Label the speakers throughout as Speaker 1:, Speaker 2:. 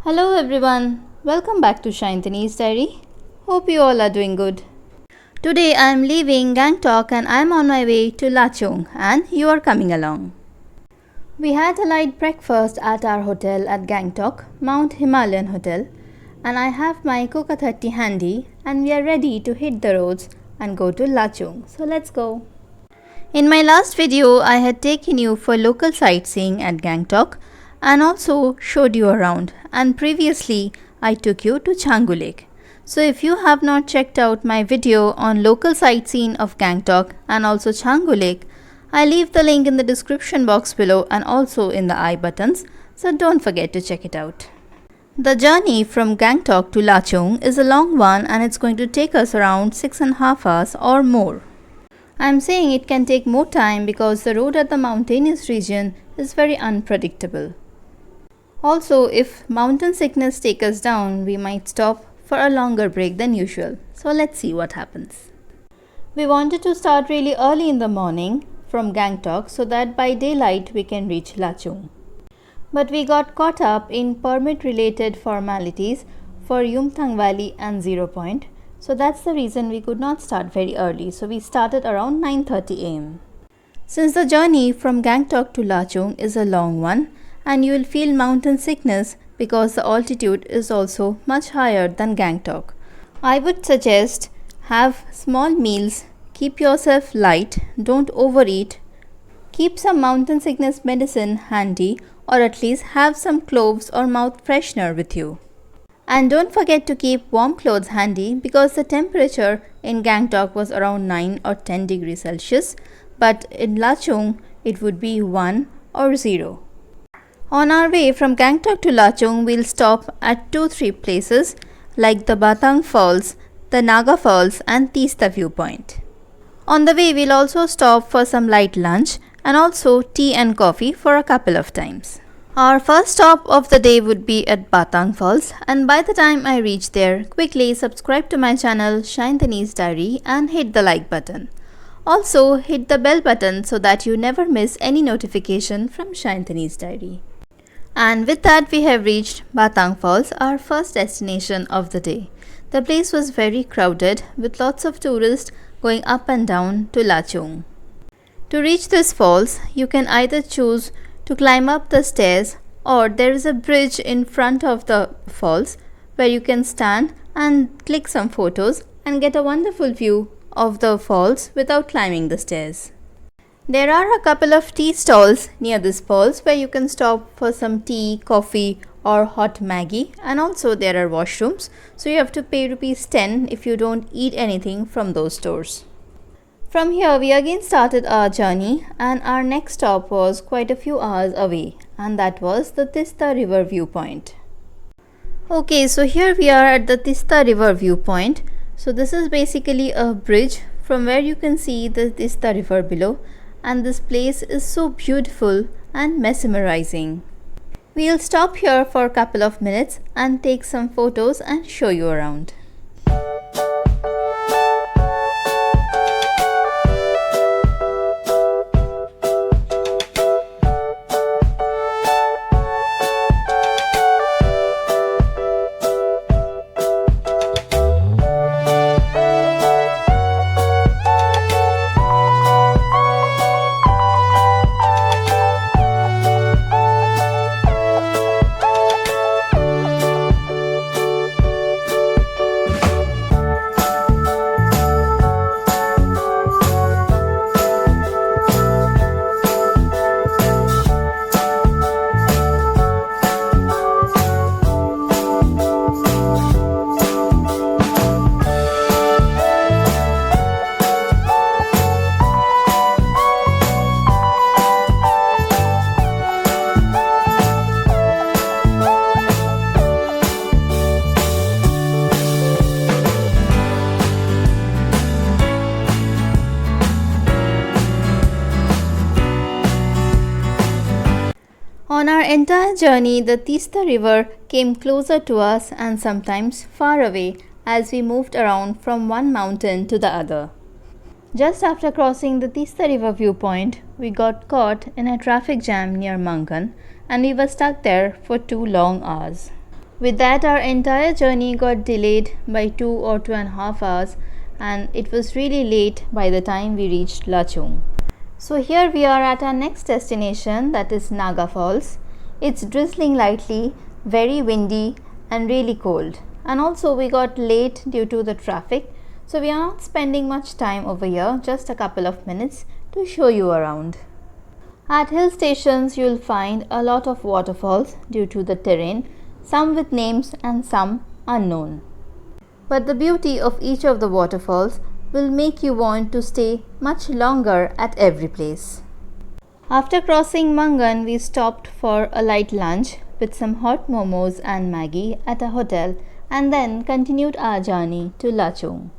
Speaker 1: Hello everyone, welcome back to Shantani's Diary. Hope you all are doing good. Today I am leaving Gangtok and I am on my way to Lachung and you are coming along. We had a light breakfast at our hotel at Gangtok, Mount Himalayan Hotel, and I have my Coca 30 handy and we are ready to hit the roads and go to Lachung. So let's go. In my last video, I had taken you for local sightseeing at Gangtok and also showed you around, and previously I took you to Canggu Lake. So if you have not checked out my video on local sightseeing of Gangtok and also Canggu Lake, I leave the link in the description box below and also in the I buttons, so don't forget to check it out. The journey from Gangtok to Lachung is a long one and it's going to take us around 6.5 hours or more. I am saying it can take more time because the road at the mountainous region is very unpredictable. Also, if mountain sickness takes us down, we might stop for a longer break than usual. So let's see what happens. We wanted to start really early in the morning from Gangtok so that by daylight we can reach Lachung. But we got caught up in permit related formalities for Yumthang Valley and Zero Point. So that's the reason we could not start very early. So we started around 9:30 am. Since the journey from Gangtok to Lachung is a long one, and you will feel mountain sickness because the altitude is also much higher than Gangtok, I would suggest have small meals, keep yourself light, don't overeat, keep some mountain sickness medicine handy, or at least have some cloves or mouth freshener with you. And don't forget to keep warm clothes handy because the temperature in Gangtok was around 9 or 10 degrees Celsius, but in Lachung it would be 1 or 0. On our way from Gangtok to Lachung, we'll stop at 2-3 places like the Batang Falls, the Naga Falls and Tista Viewpoint. On the way, we'll also stop for some light lunch and also tea and coffee for a couple of times. Our first stop of the day would be at Batang Falls, and by the time I reach there, quickly subscribe to my channel Shantani's Diary and hit the like button. Also hit the bell button so that you never miss any notification from Shantani's Diary. And with that, we have reached Batang Falls, our first destination of the day. The place was very crowded with lots of tourists going up and down to Lachung. To reach this falls, you can either choose to climb up the stairs or there is a bridge in front of the falls where you can stand and click some photos and get a wonderful view of the falls without climbing the stairs. There are a couple of tea stalls near this falls where you can stop for some tea, coffee or hot Maggi, and also there are washrooms, so you have to pay ₹10 if you don't eat anything from those stores. From here we again started our journey and our next stop was quite a few hours away, and that was the Tista River viewpoint. Okay, so here we are at the Tista River viewpoint. So this is basically a bridge from where you can see the Tista River below, and this place is so beautiful and mesmerizing. We'll stop here for a couple of minutes and take some photos and show you around. On our entire journey, the Tista River came closer to us and sometimes far away as we moved around from one mountain to the other. Just after crossing the Tista River viewpoint, we got caught in a traffic jam near Mangan and we were stuck there for 2 long hours. With that, our entire journey got delayed by 2 or 2.5 hours, and it was really late by the time we reached Lachung. So here we are at our next destination, that is Naga Falls. It's drizzling lightly, very windy and really cold. And also we got late due to the traffic. So we are not spending much time over here, just a couple of minutes to show you around. At hill stations, you'll find a lot of waterfalls due to the terrain, some with names and some unknown. But the beauty of each of the waterfalls will make you want to stay much longer at every place. After crossing Mangan, we stopped for a light lunch with some hot momos and Maggi at a hotel and then continued our journey to Lachung.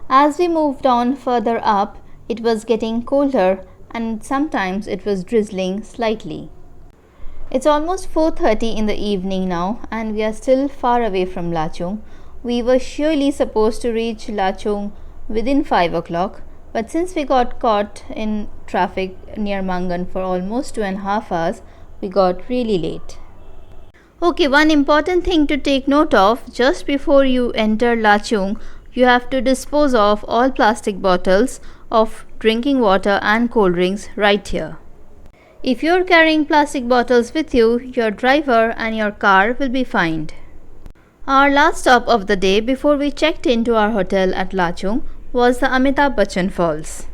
Speaker 1: As we moved on further up, it was getting colder and sometimes it was drizzling slightly. It's almost 4:30 in the evening now and we are still far away from Lachung. We were surely supposed to reach Lachung within 5 o'clock, but since we got caught in traffic near Mangan for almost 2.5 hours, we got really late. Okay, one important thing to take note of: just before you enter Lachung, you have to dispose of all plastic bottles of drinking water and cold drinks right here. If you're carrying plastic bottles with you, your driver and your car will be fined. Our last stop of the day before we checked into our hotel at Lachung was the Amitabh Bachchan Falls.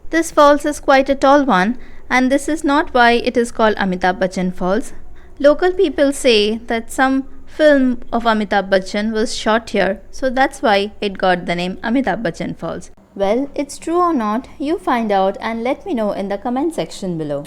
Speaker 1: This falls is quite a tall one, and this is not why it is called Amitabh Bachchan Falls. Local people say that some film of Amitabh Bachchan was shot here, so that's why it got the name Amitabh Bachchan Falls. Well, it's true or not, you find out and let me know in the comment section below.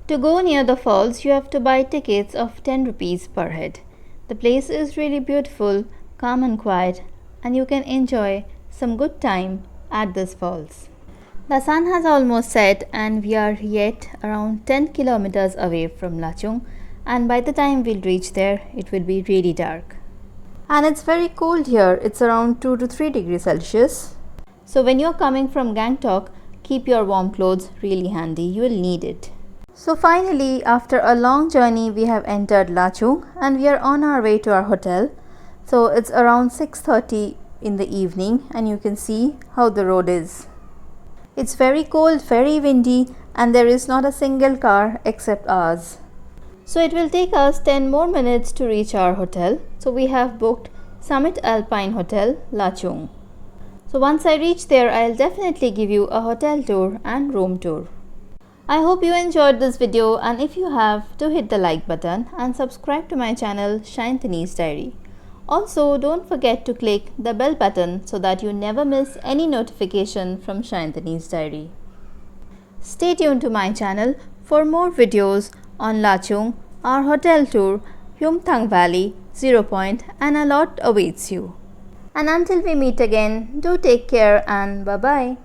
Speaker 1: To go near the falls, you have to buy tickets of 10 rupees per head. The place is really beautiful, calm and quiet, and you can enjoy some good time at this falls. The sun has almost set and we are yet around 10 kilometers away from Lachung, and by the time we'll reach there, it will be really dark. And it's very cold here, it's around 2 to 3 degrees Celsius. So when you're coming from Gangtok, keep your warm clothes really handy, you will need it. So finally, after a long journey, we have entered Lachung and we are on our way to our hotel. So it's around 6:30 in the evening and you can see how the road is. It's very cold, very windy, and there is not a single car except ours. So it will take us 10 more minutes to reach our hotel. So we have booked Summit Alpine Hotel, Lachung. So once I reach there, I'll definitely give you a hotel tour and room tour. I hope you enjoyed this video, and if you have, do hit the like button and subscribe to my channel Shantani's Diary. Also, don't forget to click the bell button so that you never miss any notification from Shantani's Diary. Stay tuned to my channel for more videos on Lachung, our hotel tour, Yumthang Valley, Zero Point, and a lot awaits you. And until we meet again, do take care and bye-bye.